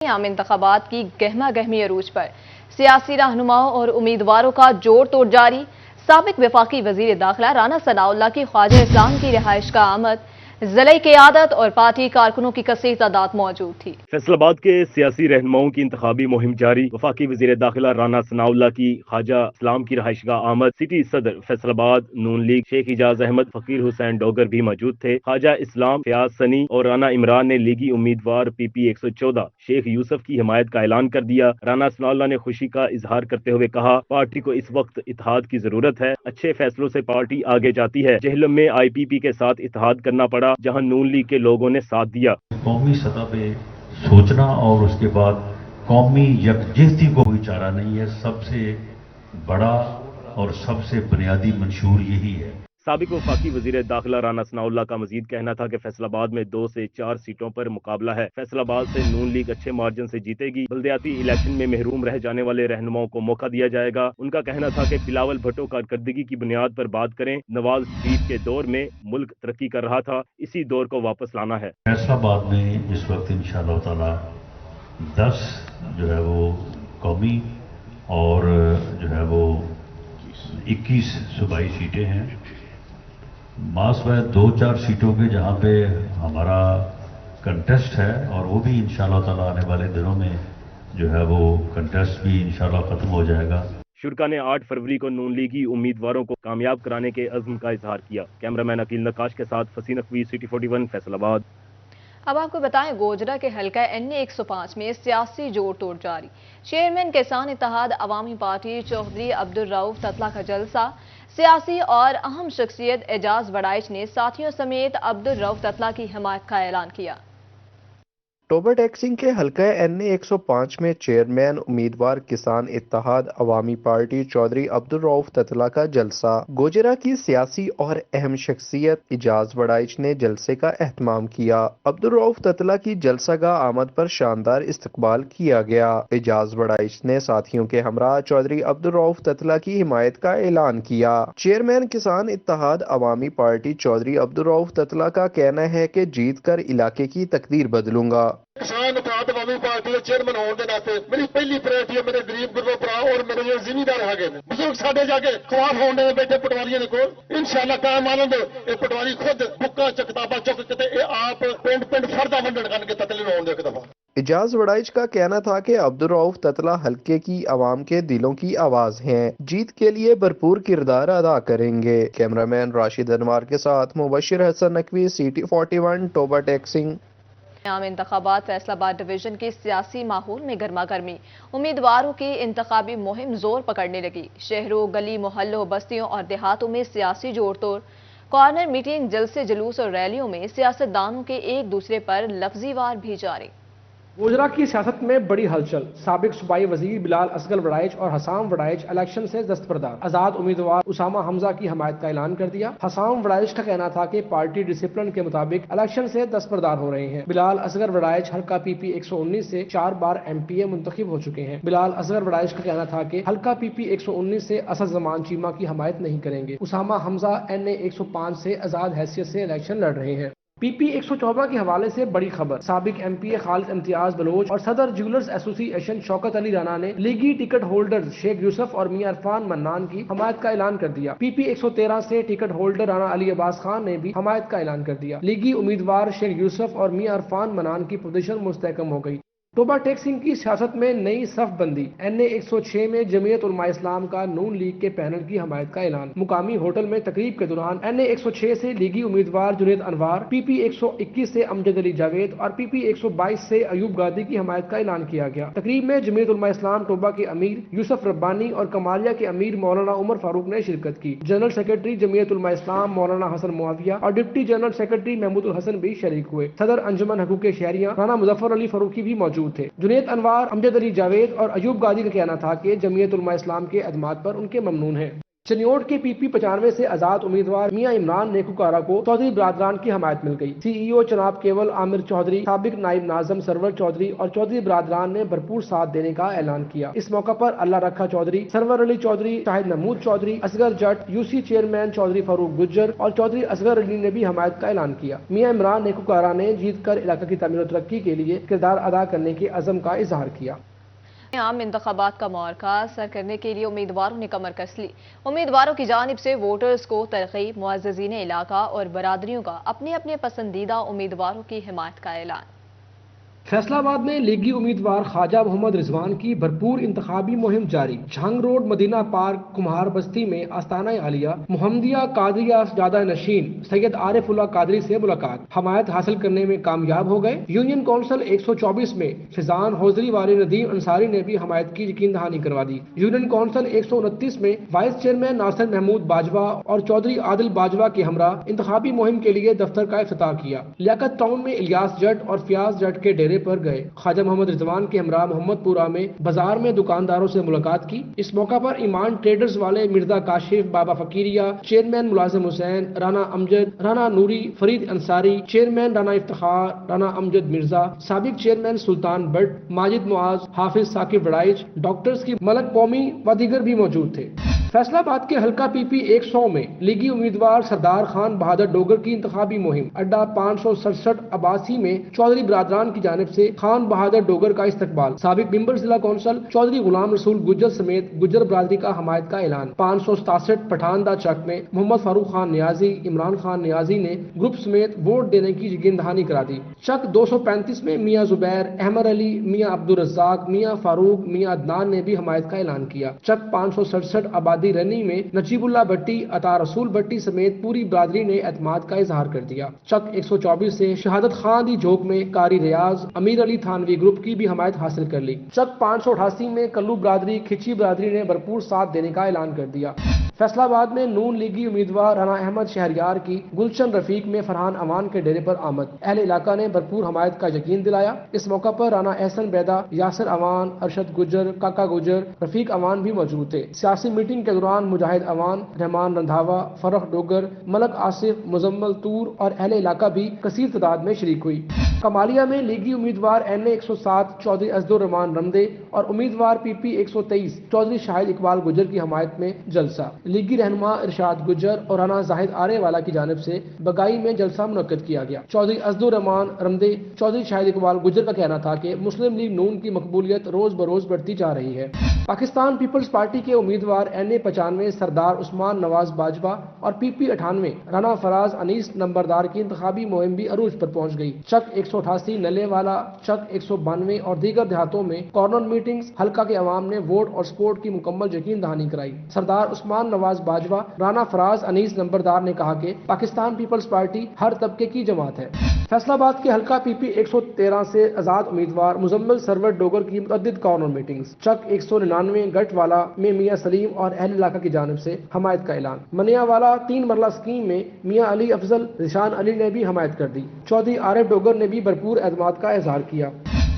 عام انتخابات کی گہما گہمی عروج پر سیاسی رہنماؤں اور امیدواروں کا جوڑ توڑ جاری۔ سابق وفاقی وزیر داخلہ رانا ثناءاللہ کی خواجہ اسلام کی رہائش کا آمد، ضلعی قیادت اور پارٹی کارکنوں کی کثیر تعداد موجود تھی۔ فیصل آباد کے سیاسی رہنماؤں کی انتخابی مہم جاری۔ وفاقی وزیر داخلہ رانا ثناءاللہ کی خواجہ اسلام کی رہائش گاہ آمد۔ سٹی صدر فیصل آباد نون لیگ شیخ اعجاز احمد، فقیر حسین ڈوگر بھی موجود تھے۔ خواجہ اسلام، فیاض سنی اور رانا عمران نے لیگی امیدوار پی پی 114 شیخ یوسف کی حمایت کا اعلان کر دیا۔ رانا ثناءاللہ نے خوشی کا اظہار کرتے ہوئے کہا، پارٹی کو اس وقت اتحاد کی ضرورت ہے۔ اچھے فیصلوں سے پارٹی آگے جاتی ہے۔ جہلم میں آئی پی پی کے ساتھ اتحاد کرنا پڑا، جہاں نون لیگ کے لوگوں نے ساتھ دیا۔ قومی سطح پہ سوچنا اور اس کے بعد قومی یکجہتی کو کوئی چارہ نہیں ہے۔ سب سے بڑا اور سب سے بنیادی منشور یہی ہے۔ سابق وفاقی وزیر داخلہ رانا ثناءاللہ کا مزید کہنا تھا کہ فیصل آباد میں 2 سے 4 سیٹوں پر مقابلہ ہے۔ فیصل آباد سے نون لیگ اچھے مارجن سے جیتے گی۔ بلدیاتی الیکشن میں محروم رہ جانے والے رہنماؤں کو موقع دیا جائے گا۔ ان کا کہنا تھا کہ بلاول بھٹو کارکردگی کی بنیاد پر بات کریں۔ نواز شریف کے دور میں ملک ترقی کر رہا تھا، اسی دور کو واپس لانا ہے۔ فیصل آباد میں اس وقت انشاءاللہ تعالی 10 جو ہے وہ قومی اور جو ہے وہ 21 صوبائی سیٹیں ہیں۔ ماسوائے 2-4 سیٹوں کے جہاں پہ ہمارا کنٹیسٹ ہے، اور وہ بھی انشاءاللہ تعالی آنے والے دنوں میں جو ہے وہ کنٹیسٹ بھی انشاءاللہ ختم ہو جائے گا۔ شرکا نے 8 فروری کو نون لیگی امیدواروں کو کامیاب کرانے کے عزم کا اظہار کیا۔ کیمرامین عقیل نقاش کے ساتھ فصیح نقوی، سٹی 41 فیصل آباد۔ اب آپ کو بتائیں، گوجرا کے حلقہ NA 105 میں سیاسی جوڑ توڑ جاری۔ چیئرمین کسان اتحاد عوامی پارٹی چودھری عبدالرؤف تتلہ کا جلسہ، سیاسی اور اہم شخصیت اعجاز وڑائچ نے ساتھیوں سمیت عبدالرؤف تتلہ کی حمایت کا اعلان کیا۔ ٹوبہ ٹیکسنگ کے حلقہ NA 105 میں چیئرمین امیدوار کسان اتحاد عوامی پارٹی چودھری عبدالرؤف تتلہ کا جلسہ۔ گوجرا کی سیاسی اور اہم شخصیت اعجاز وڑائچ نے جلسے کا اہتمام کیا۔ عبدالرؤف تتلہ کی جلسہ گاہ آمد پر شاندار استقبال کیا گیا۔ اعجاز وڑائچ نے ساتھیوں کے ہمراہ چودھری عبدالرؤف تتلہ کی حمایت کا اعلان کیا۔ چیئرمین کسان اتحاد عوامی پارٹی چودھری عبدالرؤف تتلہ کا کہنا ہے کہ جیت کر علاقے کی تقدیر بدلوں گا۔ کسان اتحاد عوامی پارٹی کے چیئرمین ہونے کے ناطے میری پہلی پرائرٹی ہے میرے غریب گربوں برا اور میرے جو زمیندار ہے بزرگ ساڈے جا کے خواب ہونے میں بیٹھے پٹواریوں کو انشاءاللہ قائم آنند یہ پٹواری خود بکا چکتابا چک کے آپ پنڈ فردہ ونڈن کر کے تتلی ہونے دے ایک دفعہ۔ اعجاز وڑائچ کا کہنا تھا کہ عبدالرؤف تتلہ حلقے کی عوام کے دلوں کی آواز ہیں، جیت کے لیے بھرپور کردار ادا کریں گے۔ کیمرامین راشد انوار کے ساتھ مبشر حسن نقوی، سٹی 41 ٹوبہ ٹیکسنگ۔ عام انتخابات فیصل آباد ڈویژن کے سیاسی ماحول میں گرما گرمی، امیدواروں کی انتخابی مہم زور پکڑنے لگی۔ شہروں، گلی محلوں، بستیوں اور دیہاتوں میں سیاسی جوڑ توڑ، کارنر میٹنگ، جلسے جلوس اور ریلیوں میں سیاستدانوں کے ایک دوسرے پر لفظی وار بھی جاری۔ گوجرا کی سیاست میں بڑی ہلچل، سابق صوبائی وزیر بلال اصغر وڑائچ اور حسام وڑائچ الیکشن سے دستبردار، آزاد امیدوار اسامہ حمزہ کی حمایت کا اعلان کر دیا۔ حسام وڑائچ کا کہنا تھا کہ پارٹی ڈسپلن کے مطابق الیکشن سے دستبردار ہو رہے ہیں۔ بلال اصغر وڑائچ حلقہ پی پی 119 سے 4 بار MPA منتخب ہو چکے ہیں۔ بلال اصغر وڑائچ کا کہنا تھا کہ حلقہ پی پی 119 سے اسد زمان چیمہ کی حمایت نہیں کریں گے۔ اسامہ حمزہ NA 105 سے آزاد حیثیت سے الیکشن لڑ رہے ہیں۔ پی پی 114 کے حوالے سے بڑی خبر، سابق MPA خالد امتیاز بلوچ اور صدر جیولرز ایسوسی ایشن شوکت علی رانا نے لیگی ٹکٹ ہولڈر شیخ یوسف اور میاں عرفان منان کی حمایت کا اعلان کر دیا۔ پی پی 113 سے ٹکٹ ہولڈر رانا علی عباس خان نے بھی حمایت کا اعلان کر دیا۔ لیگی امیدوار شیخ یوسف اور میاں عرفان منان کی پوزیشن مستحکم ہو گئی۔ ٹوبہ ٹیکسنگ کی سیاست میں نئی صف بندی، NA 106 میں جمعیت علماء اسلام کا نون لیگ کے پینل کی حمایت کا اعلان۔ مقامی ہوٹل میں تقریب کے دوران NA 106 سے لیگی امیدوار جنید انوار، پی پی 121 سے امجد علی جاوید اور پی پی 122 سے ایوب گادی کی حمایت کا اعلان کیا گیا۔ تقریب میں جمعیت علماء اسلام ٹوبہ کے امیر یوسف ربانی اور کمالیہ کے امیر مولانا عمر فاروق نے شرکت کی۔ جنرل سیکرٹری جمعیت علماء اسلام مولانا حسن معاویہ اور ڈپٹی جنرل سیکرٹری محمود الحسن بھی شریک ہوئے۔ صدر انجمن حقوق شہریاں رانا مظفر علی فاروقی بھی موجود تھے۔ جنید انوار، امجد علی جاوید اور ایوب گادی کا کہنا تھا کہ جمعیت علماء اسلام کے خدمات پر ان کے ممنون ہیں۔ چنیوٹ کے پی پی 95 سے آزاد امیدوار میاں عمران نیکوکارا کو چودھری برادران کی حمایت مل گئی۔ سی ای او جناب کیول عامر چودھری، سابق نائب ناظم سرور چودھری اور چودھری برادران نے بھرپور ساتھ دینے کا اعلان کیا۔ اس موقع پر اللہ رکھا چودھری، سرور علی چودھری، شاہد محمود چودھری، اصغر جٹ، یو سی چیئرمین چودھری فاروق گجر اور چودھری اصغر علی نے بھی حمایت کا اعلان کیا۔ میاں عمران نیکوکارا نے جیت کر علاقہ کی تعمیر و ترقی کے لیے کردار ادا کرنے کے عزم کا اظہار کیا۔ عام انتخابات کا معرکہ سر کرنے کے لیے امیدواروں نے کمر کس لی۔ امیدواروں کی جانب سے ووٹرز کو ترغیب، معززین علاقہ اور برادریوں کا اپنے اپنے پسندیدہ امیدواروں کی حمایت کا اعلان۔ فیصلہ آباد میں لیگی امیدوار خواجہ محمد رضوان کی بھرپور انتخابی مہم جاری۔ جھنگ روڈ، مدینہ پارک، کمہار بستی میں آستانہ عالیہ محمدیہ قادریہ سجادہ نشین سید عارف اللہ قادری سے ملاقات، حمایت حاصل کرنے میں کامیاب ہو گئے۔ یونین کونسل 124 میں فیضان حوضری والے ندیم انصاری نے بھی حمایت کی یقین دہانی کروا دی۔ یونین کونسل 129 میں وائس چیئرمین ناصر محمود باجوہ اور چودھری عادل باجوہ کے ہمراہ انتخابی مہم کے لیے دفتر کا افتتاح کیا۔ لیاقت ٹاؤن میں الیاس جٹ اور فیاض جٹ کے ڈیرے پر گئے۔ خواجہ محمد رضوان کے ہمراہ محمد پورہ میں بازار میں دکانداروں سے ملاقات کی۔ اس موقع پر ایمان ٹریڈرز والے مرزا کاشف، بابا فقیریہ، چیئرمین ملازم حسین، رانا امجد، رانا نوری، فرید انصاری، چیئرمین رانا افتخار، رانا امجد مرزا، سابق چیئرمین سلطان بٹ، ماجد معاذ، حافظ ثاقب وڑائچ، ڈاکٹرز کی ملک قومی و دیگر بھی موجود تھے۔ فیصلہ آباد کے حلقہ پی پی 100 میں لیگی امیدوار سردار خان بہادر ڈوگر کی انتخابی مہم، اڈا 567 عباسی میں چودھری برادران کی جانب سے خان بہادر ڈوگر کا استقبال۔ سابق ممبر ضلع کونسل چودھری غلام رسول گجر سمیت گجر برادری کا حمایت کا اعلان۔ 567 پٹھان دا چک میں محمد فاروق خان نیازی، عمران خان نیازی نے گروپ سمیت ووٹ دینے کی یقین دہانی کرا دی۔ چک 235 میں میاں زبیر، احمد علی، میاں عبدالرزاق، میاں فاروق، میاں عدنان نے بھی حمایت کا اعلان کیا۔ چک 567 آبادی رنی میں نجیب اللہ بٹی، عطا رسول بٹی سمیت پوری برادری نے اعتماد کا اظہار کر دیا۔ چک 124 سے شہادت خان دی جھوک میں قاری ریاض، امیر علی تھانوی گروپ کی بھی حمایت حاصل کر لی۔ چک 588 میں کلو برادری، کھچی برادری نے بھرپور ساتھ دینے کا اعلان کر دیا۔ فیصلہ آباد میں نون لیگی امیدوار رانا احمد شہریار کی گلشن رفیق میں فرحان امان کے ڈیرے پر آمد، اہل علاقہ نے بھرپور حمایت کا یقین دلایا۔ اس موقع پر رانا احسن بیدا، یاسر امان، ارشد گجر، کاکا گجر، رفیق امان بھی موجود تھے۔ سیاسی میٹنگ کے دوران مجاہد امان، رحمان رندھاوا، فرخ ڈوگر، ملک آصف، مزمل طور اور اہل علاقہ بھی کثیر تعداد میں شریک ہوئی۔ کمالیہ میں لیگی امیدوار این اے 107 چودھری اسد الرحمان رمدے اور امیدوار پی پی 123 چودھری شاہد اقبال گجر کی حمایت میں جلسہ۔ لیگی رہنما ارشاد گجر اور رانا زاہد آرے والا کی جانب سے بگائی میں جلسہ منعقد کیا گیا۔ چودھری اسد الرحمان رمدے، چودھری شاہد اقبال گجر کا کہنا تھا کہ مسلم لیگ نون کی مقبولیت روز بروز بڑھتی جا رہی ہے۔ پاکستان پیپلز پارٹی کے امیدوار این اے 95 سردار عثمان نواز باجوہ اور پی پی 98 رانا فراز انیس نمبردار کی انتخابی مہم بھی عروج پر پہنچ گئی۔ چک 188 نلے والا، چک 192 اور دیگر دیہاتوں میں کارنر میٹنگز، حلقہ کے عوام نے ووٹ اور سپورٹ کی مکمل یقین دہانی کرائی۔ سردار عثمان نواز باجوہ، رانا فراز انیس نمبردار نے کہا کہ پاکستان پیپلز پارٹی ہر طبقے کی جماعت ہے۔ فیصلہ آباد کے حلقہ پی پی 113 سے آزاد امیدوار مزمل سرور ڈوگر کی متعدد کارنر میٹنگز۔ چک 199 گٹ والا میں میاں سلیم اور اہل علاقہ کی جانب سے حمایت کا اعلان۔ منیا والا 3 مرلہ اسکیم میں میاں علی افضل، ذیشان علی نے بھی حمایت کر دی۔ چودھری عارف ڈوگر نے بھی بھرپور اعتماد کا اظہار کیا۔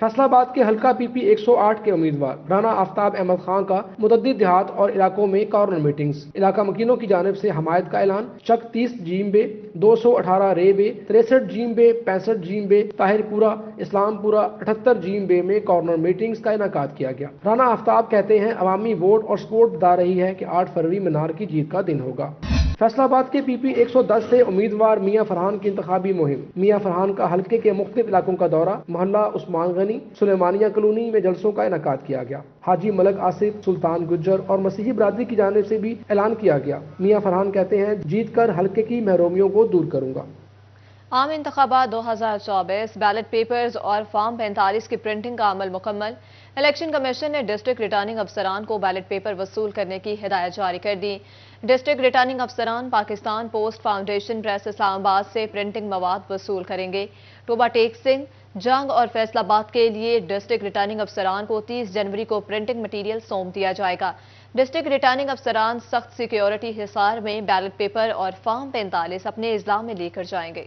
فیصلہ آباد کے حلقہ پی پی 108 کے امیدوار رانا آفتاب احمد خان کا متعدد دیہات اور علاقوں میں کارنر میٹنگز، علاقہ مکینوں کی جانب سے حمایت کا اعلان۔ چک 30 جیم بے، 218 رے بے، 63 جیم بے، 65 جیم بے، طاہر پورہ، اسلام پورہ، 78 جیم بے میں کارنر میٹنگز کا انعقاد کیا گیا۔ رانا آفتاب کہتے ہیں عوامی ووٹ اور سپورٹ بتا رہی ہے کہ 8 فروری منار کی جیت کا دن ہوگا۔ فیصلہ آباد کے پی پی 110 سے امیدوار میاں فرحان کی انتخابی مہم، میاں فرحان کا حلقے کے مختلف علاقوں کا دورہ، محلہ عثمان غنی، سلیمانیہ کالونی میں جلسوں کا انعقاد کیا گیا۔ حاجی ملک آصف، سلطان گجر اور مسیحی برادری کی جانب سے بھی اعلان کیا گیا۔ میاں فرحان کہتے ہیں جیت کر حلقے کی محرومیوں کو دور کروں گا۔ عام انتخابات 2024 بیلٹ پیپرز اور فارم 45 کی پرنٹنگ کا عمل مکمل۔ الیکشن کمیشن نے ڈسٹرکٹ ریٹرننگ افسران کو بیلٹ پیپر وصول کرنے کی ہدایت جاری کر دی۔ ڈسٹرکٹ ریٹرننگ افسران پاکستان پوسٹ فاؤنڈیشن پریس اسلام آباد سے پرنٹنگ مواد وصول کریں گے۔ ٹوبہ ٹیک سنگھ، جنگ اور فیصل آباد کے لیے ڈسٹرکٹ ریٹرننگ افسران کو 30 جنوری کو پرنٹنگ مٹیریل سونپ دیا جائے گا۔ ڈسٹرکٹ ریٹرننگ افسران سخت سیکیورٹی حصار میں بیلٹ پیپر اور فارم 45 اپنے اضلاع میں لے کر جائیں گے۔